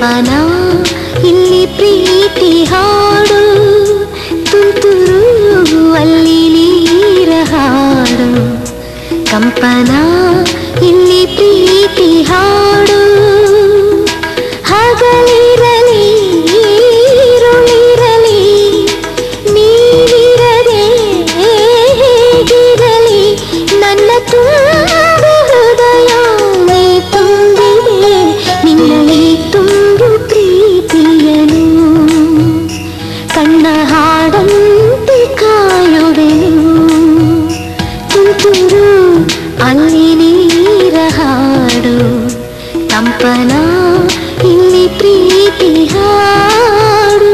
ಕಂಪನ ಇಲ್ಲಿ ಪ್ರೀತಿ ಹಾಡು, ತುಂತುರು ಅಲ್ಲಿ ನೀರ ಹಾಡು. ಕಂಪನ ಇಲ್ಲಿ ಪ್ರೀತಿ ಹಾಡು, ಹಗಲಿರಲಿ ഇരുളിರಲಿ ನೀವಿರದೆ ಹೇಗಿರಲಿ, ನನ್ನ ತುಂಬ ಹೃದಯ ನೀ ತುಂಬಿದೆ, ನಿನ್ನಲ್ಲಿ ತುಂಬು ಪ್ರೀತಿಯನು. ಕಣ್ಣ ಹಾಡಂತೆ ಕಾಯುವೆನು, ತುಂತುರು ಅಲ್ಲಿ ನೀರ ಹಾಡು. ಕಂಪನ ಇಲ್ಲಿ ಪ್ರೀತಿ ಹಾಡು.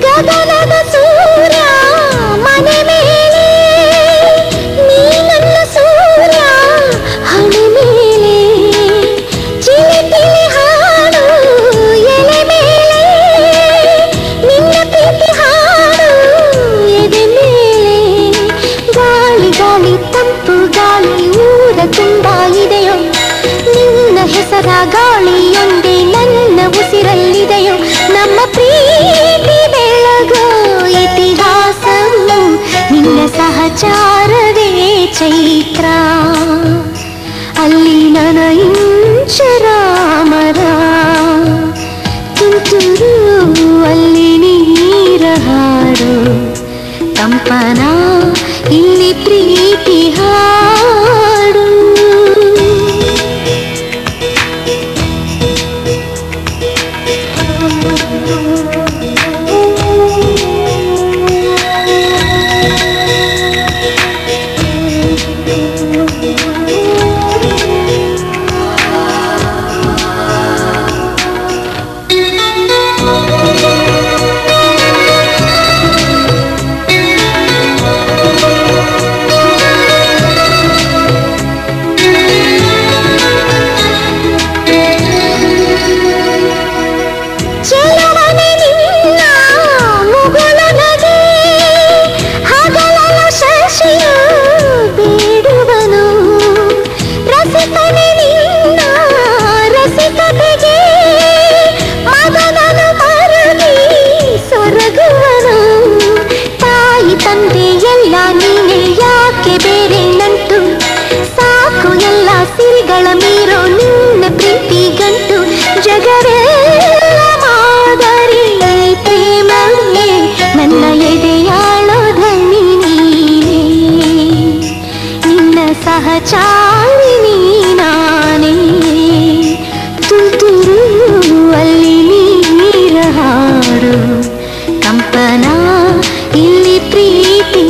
ಗಗನದ ಸೂರ್ಯ ಮನೆ ಮೇಲೆ, ನೀ ನನ್ನ ಸೂರ್ಯ ಹಣೆ ಮೇಲೆ, ಚಿಲಿಪಿಲಿ ಹಾಡು ಎಲೆ ಮೇಲೆ, ನಿನ್ನ ಪ್ರೀತಿ ಹಾಡು ಎದೆ ಮೇಲೆ. ಗಾಳಿ ಗಾಳಿ ತಂಪು ಗಾಳಿ ಊರ ತುಂಬ ಇದೆಯೋ, ನಿನ್ನ ಹೆಸರ ಗಾಳಿಯೊಂದೇ ನನ್ನ ಉಸಿರಲ್ಲಿದೆಯೋ. ನಮ್ಮ ಪ್ರೀತಿ ಬೆಳಗೋ ಇತಿಹಾಸವು ನಿನ್ನ ಸಹಚಾರವೇ ಚೈತ್ರ, ಅಲ್ಲಿ ನನ ಇಂಚರ ಮರ. ತುಂತುರು ಅಲ್ಲಿ ನೀರ ಹಾಡು, ಕಂಪನ ಇಲ್ಲಿ ಪ್ರೀತಿ ಹಾಡು. ತಂದೆ ಎಲ್ಲ ನೀನೆ ಯಾಕೆ ಬೇರೆ ನಂಟು, ಸಾಕು ಎಲ್ಲ ಸಿರಿಗಳ ಮೀರೋ ನಿನ್ನ ಪ್ರೀತಿ ಗಂಟು. ಜಗವೆಲ್ಲ ಮಾದರಿ ಪ್ರೇಮವೇ ನನ್ನ ಎದೆಯಾಳೋ ಧನಿ ನೀನೇ, ನಿನ್ನ ಸಹಚಾರಿ ನೀನಾನೇ. ತುಂತುರು ಅಲ್ಲಿ ನೀರ ಹಾಡು, ಕಂಪನ ಇಲ್ಲಿ ಪ್ರೀತಿ